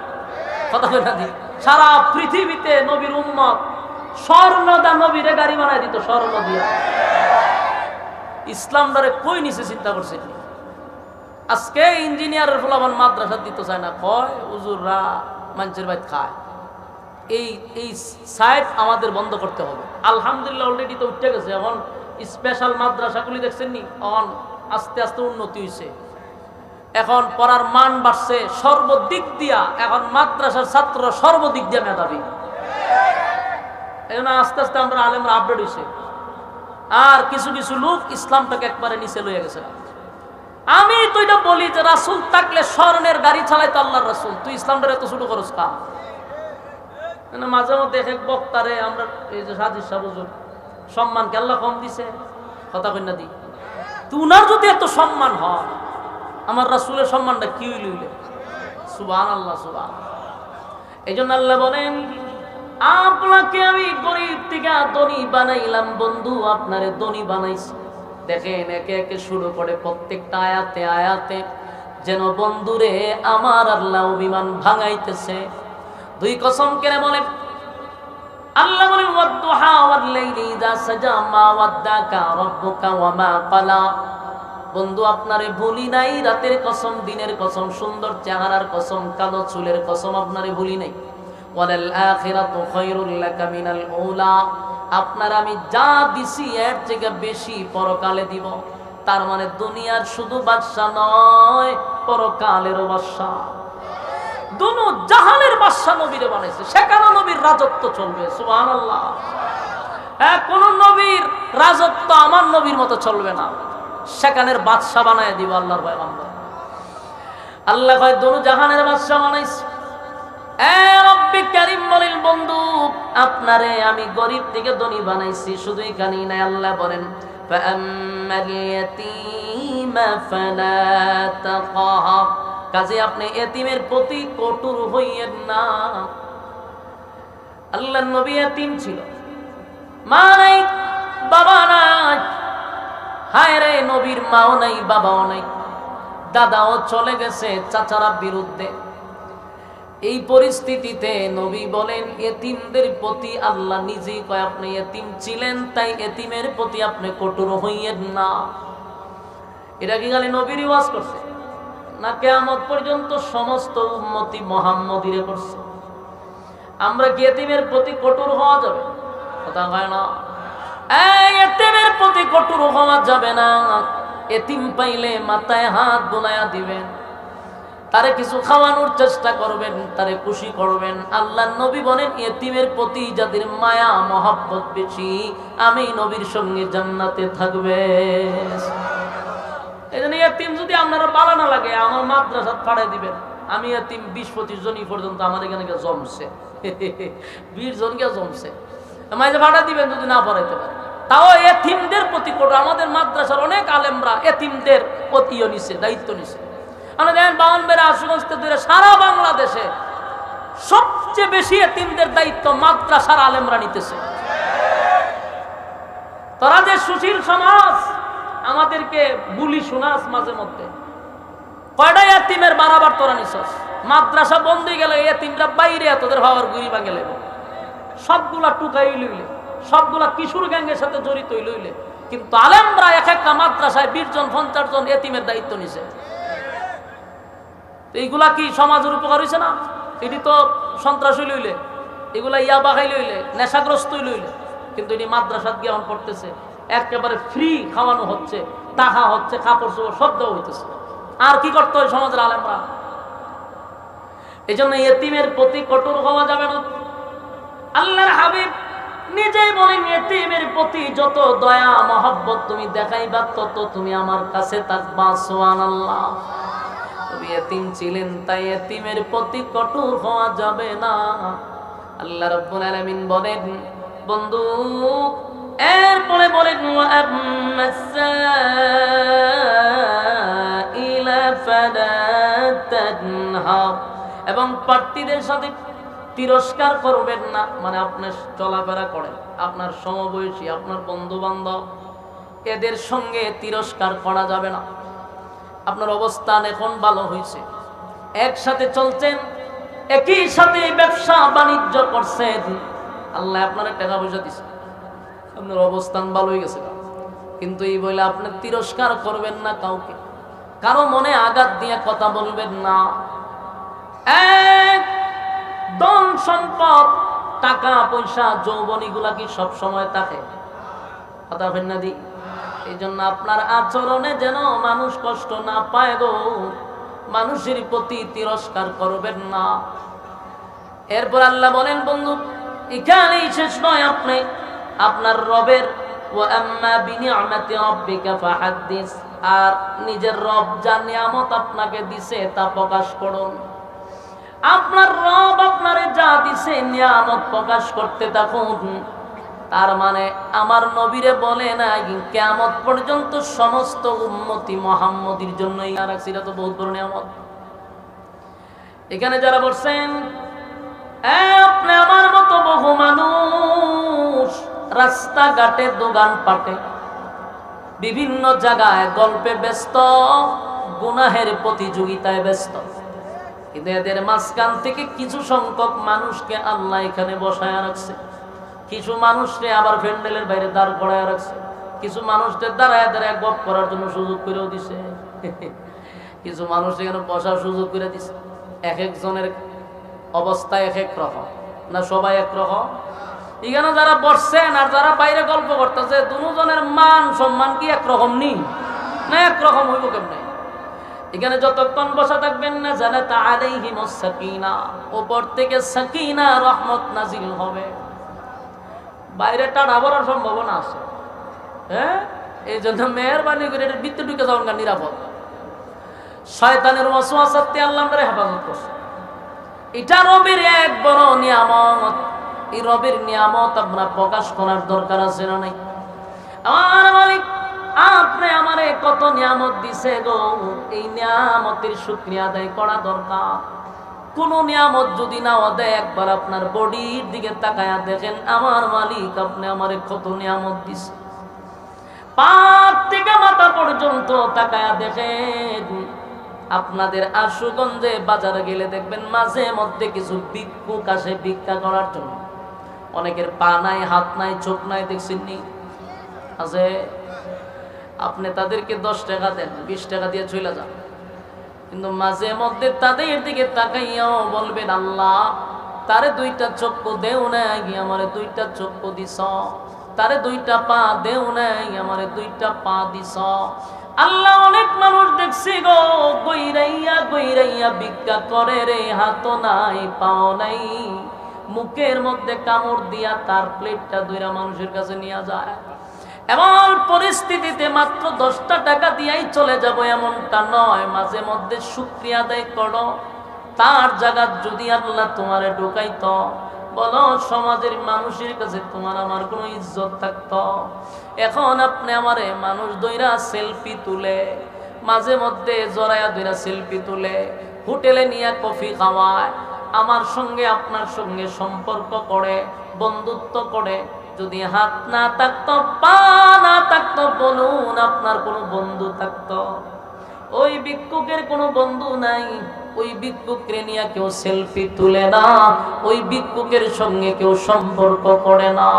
কথা কই না দি। সারা পৃথিবীতে নবীর উম্মত স্বর্ণদা নবীরে গাড়ি বানাই দিত, স্বর্ণ দিয়া। ইসলাম ধরে কই নিচে চিন্তা করছে? আজকে ইঞ্জিনিয়ারের ফলাফল মাদ্রাসা দিতে চায় না, কয় হুজুররা মানুষের বাইত খায়। এই সাইট আমাদের বন্ধ করতে হবে। আলহামদুলিল্লাহ অলরেডি তো উঠে গেছে। এখন স্পেশাল মাদ্রাসাগুলি দেখছেন নি, এখন আস্তে আস্তে উন্নতি হয়েছে, এখন পড়ার মান বাড়ছে সর্বদিক দিয়া। এখন মাদ্রাসার ছাত্র সর্বদিক দিয়া মেধাবী। এখন আস্তে আস্তে আমরা আলেমরা আপডেট হয়েছে। আর কিছু কিছু লোক ইসলামটাকে একবারে নিচে লইয়া গেছে। আমি তো এটা বলি যে রাসূল থাকলে স্বর্ণের গাড়ি চালাইতো আল্লাহর রাসূল, তুই ইসলামটা এত ছোট করস কা? মাঝে মধ্যে এক বক্তারে আমরা এই যে সাজিদ সাহেব হুজুর সম্মানকে আল্লাহ কম দিছে, কথা কই না দি। তুই উনার যদি এত সম্মান হয়, আমার রাসূলের সম্মানটা কি হইলে? সুবহানাল্লাহ, সুবহানাল্লাহ। এই জন্য আল্লাহ বলেন, আপনাকে আমি গরীব থেকে ধনী বানাইলাম বন্ধু, আপনারে ধনী বানাইছি। দেখেন একে একে শুরু করে প্রত্যেকটা আয়াতে আয়াতে যেন বন্ধুরে আমার আল্লাহ অভিমান ভাঙাইতেছে। 2 কসম কেন বলেন? আল্লাহ বলেন, ওয়াদ-দুহা ওয়াল-লাইলি ইযা সাজা মা ওয়াদ্দাকা রাব্বুকা ওয়া মা ক্বালা। বন্ধু আপনারে ভুলি নাই, রাতের কসম, দিনের কসম, সুন্দর চেহারার কসম, কালো চুলের কসম, আপনারে ভুলি নাই। ওয়ালাল আখিরাতু খায়রুল লাকা মিনাল উলা। আপনার আমি যা দিছি এর থেকে বেশি পরকালে দিব। তার মানে দুনিয়ার শুধু বাদশা নয়, পরকালেরও বাদশা, দুনো জাহানের বাদশা নবীরে বানাইছে। সেখানে নবীর রাজত্ব চলবে। সুবহানাল্লাহ। হ্যাঁ, কোন নবীর রাজত্ব আমার নবীর মতো চলবে না। সেখানের বাদশা বানায় দিব আল্লাহর ভয় বান্দা। আল্লাহ কয় দুনো জাহানের বাদশা বানাইছে। রব্বি কারীম বলেন, বন্ধু আপনারে আমি গরীব থেকে ধনী বানাইছি। শুধু এখানেই নাই, আল্লাহ বলেন, ফাআম্মাল ইয়াতীমা ফালা তাকহার। কাজে আপনি এতিমের প্রতি কঠোর হইয়েন না। আল্লাহর নবী এতিম ছিল, মা নাই, বাবা নাই। হায় রে, নবীর মাও নাই, বাবাও নাই, দাদাও চলে গেছে চাচারা বিরুদ্ধে। এই পরিস্থিতিতে নবী বলেন, এতিমদের প্রতি আল্লাহ নিজেই কয়, আপনি এতিম ছিলেন, তাই এতিমের প্রতি আপনি কঠোর হইয়েন না। এটা কি খালি নবীর ওয়াজ করছে না, কিয়ামত পর্যন্ত সমস্ত উম্মতি মুহাম্মদীরে করছে? আমরা কি এতিমের প্রতি কঠোর হওয়া যাবে? কথা হয় না। এতিমের প্রতি কঠোর হওয়া যাবে না। এতিম পাইলে মাথায় হাত বোলায়া দিবেন, তারে কিছু খাওয়ানোর চেষ্টা করবেন, তারে খুশি করবেন। আল্লাহর নবী বলেন ইতিমের প্রতি যাদের মায়া মহব্বত বেশি, আমি নবীর সঙ্গে জান্নাতে থাকবে। এই জন্য ইতিম যদি আপনারা ভালো না লাগে, আমার মাদ্রাসা পাঠাই দিবেন। আমি ইতিম 20-25 জনই পর্যন্ত আমার এখানে জমছে, 20 জনকে জমছে, মাঝে ভাড়া দিবেন যদি না পড়াইতে পারে। তাও এতিমদের প্রতি কঠোর। আমাদের মাদ্রাসার অনেক আলেমরা এতিমদের প্রতিও নিছে, দায়িত্ব নিছে। আমরা দেখেন বাউনবেড়া, আশুগঞ্জ থেকে সারা বাংলাদেশে সবচেয়ে বেশি এতিমদের দায়িত্ব মাদ্রাসার আলেমরা নিতেছে। তোরা যে সুশীল সমাজ আমাদেরকে বুলি শোনাস মাঝে মধ্যে, কয়টা এতিমের বারাবার তোরা নিছস? মাদ্রাসা বন্ধ হয়ে গেল, এতিমরা বাইরে তোদের ভাবার গুড়ি ভাঙে লেব, সবগুলা টুকাই লইলে, সবগুলা কিশোর গ্যাংয়ের সাথে জড়িত লইলে। কিন্তু আলেমরা এক একটা মাদ্রাসায় 20 জন 50 জন এতিমের দায়িত্ব নিছে। এইগুলা কি সমাজের উপকার হইছে না? এটি তো সন্ত্রাসী লইলে, এগুলা ইয়াবা খাই লইলে, নেশাগ্রস্ত লইলে। কিন্তু এটি মাদ্রাসাত গিয়ে পড়তেছে, একেবারে ফ্রি খাওয়ানো হচ্ছে, টাকা হচ্ছে, কাপড় চোপড় সব দেওয়া হইতেছে। আর কি করতে হয় সমাজের আলেমরা? এই জন্য এতিমের প্রতি কঠোর হওয়া যাবে না। আল্লাহর হাবিব নিজেই বলেন এতিমের প্রতি যত দয়া মহব্বত তুমি দেখাইবা, তত তুমি আমার কাছে থাকবা। সুবহানাল্লাহ। তুমি এতিম ছিলেন, তাই এতিমের প্রতি কঠোর হওয়া যাবে না। আল্লাহ রাব্বুল আলামিন বলেন বন্ধু, এরপরে বলেন এবং প্রার্থীদের সাথে তিরস্কার করবেন না। মানে আপনি চলাফেরা করেন, আপনার সমবয়সী, আপনার বন্ধু বান্ধব, এদের সঙ্গে তিরস্কার করা যাবে না। আপনার অবস্থান এখন ভালো হয়েছে, একসাথে চলছেন, একই সাথে ব্যবসা বাণিজ্য করছেন, আল্লাহ আপনার টাকা পয়সা দিচ্ছে, আপনার অবস্থান ভালো হয়ে গেছে, কিন্তু এই বলে আপনি তিরস্কার করবেন না কাউকে, কারো মনে আঘাত দিয়ে কথা বলবেন না। এক ধন সম্পদ, টাকা পয়সা, যৌবন, এগুলা কি সব সময় থাকে? কথা বলেন না দি। এই জন্য আপনার আচরণে যেন মানুষ কষ্ট না পায় গো, মানুষের প্রতি তিরস্কার করবেন না। এরপর আল্লাহ বলেন বন্ধু, এখানেই শেষ নয়, আপনি আপনার রবের ওয়া আম্মা বিনিআমাতি রাব্বিকা ফাহাদ্দিস, আর নিজের রব যা নিয়ামত আপনাকে দিছে তা প্রকাশ করুন। আপনার রব আপনারে যা দিছে নিয়ামত প্রকাশ করতে থাকুন। তার মানে আমার নবীরে বলে না কিয়ামত পর্যন্ত সমস্ত উম্মতি মুহাম্মদীর জন্যই রাখছি, এটা তো বহুত বড় নিয়ামত। এখানে যারা বলছেন আপনি আমার মতো বহু মানুষ রাস্তাঘাটে, দোকান পাটে, বিভিন্ন জায়গায় গল্পে ব্যস্ত, গুনাহের প্রতিযোগিতায় ব্যস্ত, কিন্তু এদের মাঝখান থেকে কিছু সংখ্যক মানুষকে আল্লাহ এখানে বসায় রাখছে, কিছু মানুষকে আবার প্যান্ডেলের বাইরে দাঁড় করায় রাখছে, কিছু মানুষদের দাঁড়ায় দাঁড়ায় গপ করার জন্য সুযোগ করেও দিছে, কিছু মানুষ এখানে বসার সুযোগ করে দিছে। এক একজনের অবস্থা এক এক রকম না, সবাই একরকম। এখানে যারা বসছেন আর যারা বাইরে গল্প করতেছে, দুজনের মান সম্মান কি একরকম নেই না? একরকম হইব কেমনে? এখানে যতক্ষণ বসা থাকবেন না, জানাত আলাইহিমুস সাকিনা, উপর থেকে সাকিনা রহমত নাজিল হবে। বাইরে টাড়া ভরার সম্ভাবনা আছে, হ্যাঁ? এই জন্য মেহরবানি করে এর ভিতরে ঢুকে যাওয়ার নিরাপদ। শয়তানের ওয়াসওয়াসাতে আল্লাহ আমাদের হেফাজত করছে। এটা রবের এক বড় নিয়ামত। এই রবের নিয়ামত আমরা প্রকাশ করার দরকার আছে না নাই? আমার মালিক আপনি আমারে কত নিয়ামত দিছে গো, এই নিয়ামতের শুকরিয়া আদায় করা দরকার। কোন নিয়ামত যদি না দেয়, একবার আপনার বডির দিকে তাকায়া দেখেন, আমার মালিক আপনি আমারে কত নিয়ামত দিছে। পা থেকে মাথা পর্যন্ত তাকায়া দেখেন। আপনাদের আশুগঞ্জে বাজারে গেলে দেখবেন মাঝে মধ্যে কিছু ভিক্ষুক আসে ভিক্ষা করার জন্য। অনেকের পা নাই, হাত নাই, চোখ নাই, দেখছেন নি? আছে। আপনি তাদেরকে 10 টাকা দেন, 20 টাকা দিয়ে চলে যান, কিন্তু মাঝে মধ্যে তাদের দিকে তাকাইয়াও বলবেন, আল্লাহ তারে 2টা চক্ষু দেও নাই, আমারে 2টা চক্ষু দিছ। তারে 2টা পা দেও নাই, আমারে 2টা পা দিছ। আল্লাহ অনেক মানুষ দেখছি গো, গইরাইয়া দৌড়াইয়া ভিক্ষা করে রে, হাতও নাই পাও নাই, মুখের মধ্যে কামড় দিয়া তার প্লেটটা দুইরা মানুষের কাছে নিয়ে যায়। এমন পরিস্থিতিতে মাত্র 10টা টাকা দিয়াই চলে যাব এমনটা নয়, মাঝে মধ্যে শুকরিয়া আদায় করো। তার জায়গা যদি আল্লাহ তোমারে ঢুকাইতো, বলো সমাজের মানুষের কাছে তোমার আমার কোনো ইজ্জত থাকতো? এখন আপনি আমারে মানুষ দইরা সেলফি তুলে, মাঝে মধ্যে জড়াইয়া দইরা সেলফি তুলে, হোটেলে নিয়ে কফি খাওয়ায়, আমার সঙ্গে আপনার সঙ্গে সম্পর্ক করে, বন্ধুত্ব করে। যদি হাত না থাকতো, পা না থাকতো, বলুন আপনার কোনো বন্ধু থাকতো? ওই ভিক্ষুকের কোনো বন্ধু নাই, ওই ভিক্ষুককে নিয়ে কেউ সেলফি তুলে না, ওই ভিক্ষুকের সঙ্গে কেউ সম্পর্ক করে না।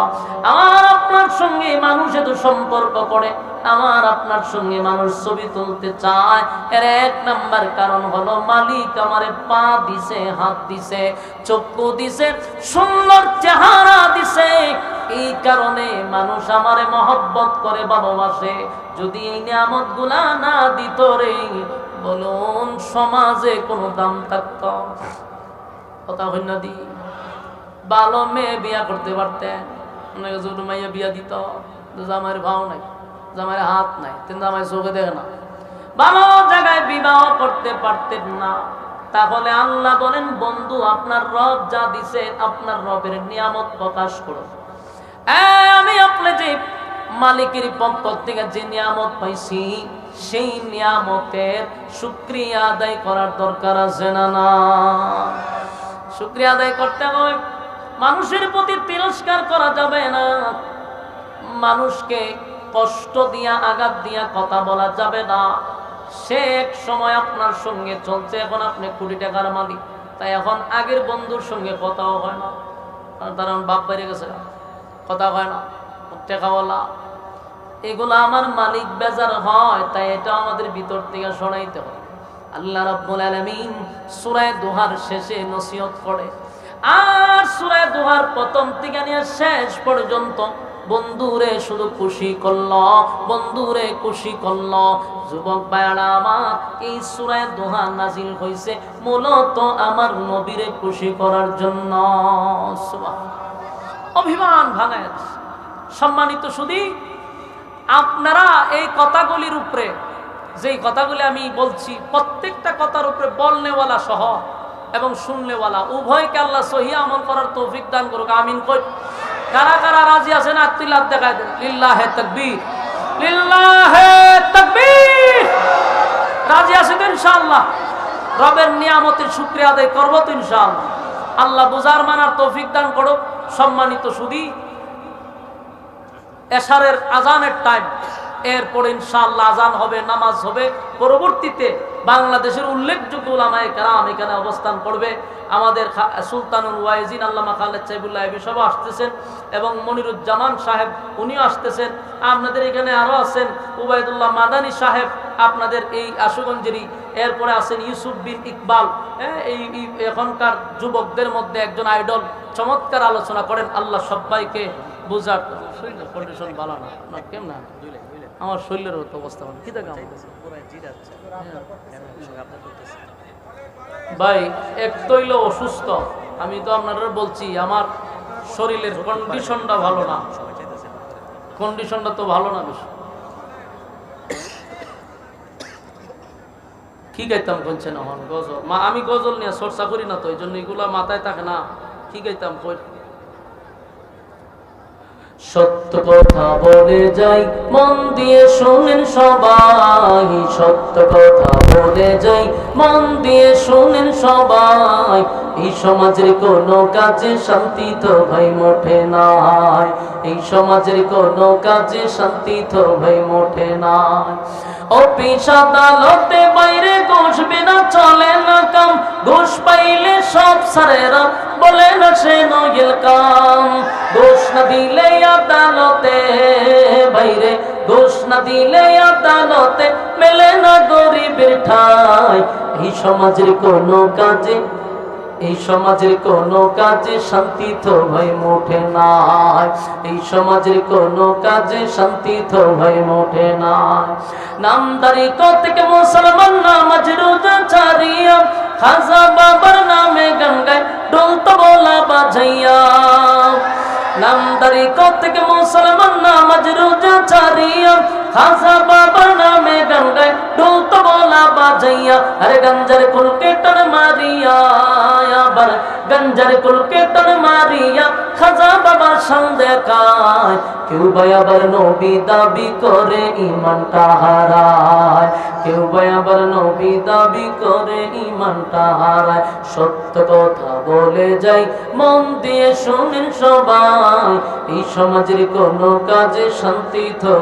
আমার আপনার সঙ্গে মানুষ এত সম্পর্ক করে, আমার আপনার সঙ্গে মানুষ ছবি তুলতে চায়, এর এক নাম্বার কারণ হলো মালিক আমারে পা দিছে, হাত দিছে, চক্ষু দিছে, সুন্দর চেহারা দিছে। এই কারণে মানুষ আমারে মহব্বত করে, ভালোবাসে। যদি এই নিয়ামত গুলা না দিত রে, বলুন সমাজে কোনো দাম থাকত? কথা হইনা দি ভালো মেয়ে বিয়া করতে পারতেন, ছোট মাইয়া বিয়া দিত, জামাইয়ের ভাও নাই, জামাইয়ের হাত নাই, কিন্তু জামাই চোখে দেখে না, ভালো জায়গায় বিবাহ করতে পারতেন না। তাহলে আল্লাহ বলেন, বন্ধু আপনার রব যা দিছে, আপনার রবের নিয়ামত প্রকাশ করো। আমি আপনি যে মালিকের পক্ষ থেকে যে নিয়ামত পাইছি, সেই নিয়ামতের শুকরিয়া আদায় করার দরকার আছে না? না, শুকরিয়া আদায় করতে হবে। মানুষের প্রতি তিরস্কার করা যাবে না, মানুষকে কষ্ট দিয়া, আঘাত দিয়া কথা বলা যাবে না। সে এক সময় আপনার সঙ্গে চলছে, এখন আপনি কোটি টাকার মালিক, তাই এখন আগের বন্ধুর সঙ্গে কথাও হয় না, তার বাপ বাইরে গেছে, কথা হয় না, টাকা বলা, এগুলো আমার মালিক বেজার হয়, তাই এটা আমাদের ভিতর থেকে শোনাইতে হয়। আল্লাহ রাব্বুল আলামিন সূরা দোহার শেষে নসিহত করে, আর সূরা দোহার প্রথম থেকে নিয়ে শেষ পর্যন্ত বন্ধুরে শুধু খুশি করলো, বন্ধুরে খুশি করলো। যুবক ভাইরা আমার, এই সূরা দোহা নাজিল হয়েছে মূলত আমার নবীরে খুশি করার জন্য। অভিমান ভাঙায়। সম্মানিত সুধী, আপনারা এই কথাগুলির উপরে, যেই কথাগুলি আমি বলছি, প্রত্যেকটা কথার উপরে বলনেওয়ালা সহ এবং শুননেওয়ালা উভয়কে আল্লাহ সহি আমল করার তৌফিক দান করুক, আমিন কই। কারা কারা রাজি আছেন আত্মিল্লাহ দেখায় দেন। লিল্লাহে তাকবীর, লিল্লাহে তাকবীর। রাজি আছেন ইনশাআল্লাহ? রবের নিয়ামতের শুকরিয়া আদায় করবো তো ইনশাআল্লাহ। আল্লাহ বুঝার মানার তৌফিক দান করুক। সম্মানিত সুধী, এশারের আজানের টাইম, এরপরে ইনশাআল্লাহ আজান হবে, নামাজ হবে। পরবর্তীতে বাংলাদেশের উল্লেখযোগ্য উলামায়ে কেরাম এখানে অবস্থান করবে। আমাদের সুলতানুল ওয়াইজিন আল্লামা খালেদ সাইফুল্লাহ সব আসতেছেন, এবং মনিরুজ্জামান সাহেব উনিও আসতেছেন। আপনাদের এখানে আরো আছেন উবাইদুল্লাহ মাদানী সাহেব, আপনাদের এই আশুগঞ্জেরই। এরপরে আছেন ইউসুফ বিন ইকবাল, এই এখনকার যুবকদের মধ্যে একজন আইডল, চমৎকার আলোচনা করেন। আল্লাহ সবাইকে বুঝার। কন্ডিশন ভালো না, কেমন না আমার শরীরের অবস্থা কি থাকে ভাই, এক তৈল অসুস্থ। আমি তো আপনারা বলছি আমার শরীরের কন্ডিশনটা ভালো না, কন্ডিশনটা তো ভালো না বেশি। কি গাইতাম বলছেন আমার গজল, আমি গজল নিয়ে চর্চা করি না, তো এই জন্য এগুলা মাথায় থাকে না। কি গাইতাম কই, সত্য কথা বলে যাই, মন দিয়ে শোনেন সবাই। সত্য কথা বলে যাই, মন দিয়ে শোনেন সবাই। এই সমাজের কোনো কাজে শান্তি তো ভাই মোটে নাই, এই সমাজের কোনো কাজে শান্তি তো ভাই মোটে নাই। অফিস আদালতে বাইরে ঘুষ বিনা চলে না কাম, ঘুষ পাইলে সব সারেরা বলে না সে নইল কাম। ঘুষ না দিলে আদালতে বাইরে, ঘুষ না দিলে আদালতে মেলে না গরিবের ঠাই। এই সমাজের কোনো কাজে, এই সমাজের কোনো কাজে শান্তি তো ভাই মোটে নাই, এই সমাজের কোনো কাজে শান্তি তো ভাই মোটে নাই। নামদারি থেকে মুসলমান নামাজ রোজা ছাড়িয়া খাজা বাবার নামে গান গায় ঢোল তবলা বাজাইয়া। নামদারি থেকে মুসলমান নামাজ রোজা ছাড়িয়া খাজা বাবার নামে গান গায় ঢোল তবলা বাজাইয়া। আরে গঞ্জার কুলকে টান মারিয়া, আবার গঞ্জার কুলকে টান মারিয়া খাজা বাবার শান দেখায়। কেউ ভাই আবার নবী দাবি করে ঈমানটা হারায়, কেউ ভাই আবার নবী দাবি করে ঈমানটা হারায়। সত্য কথা বলে যাই মন দিয়ে শুনেন সবাই, এই সমাজের কোনো কাজে শান্তি তো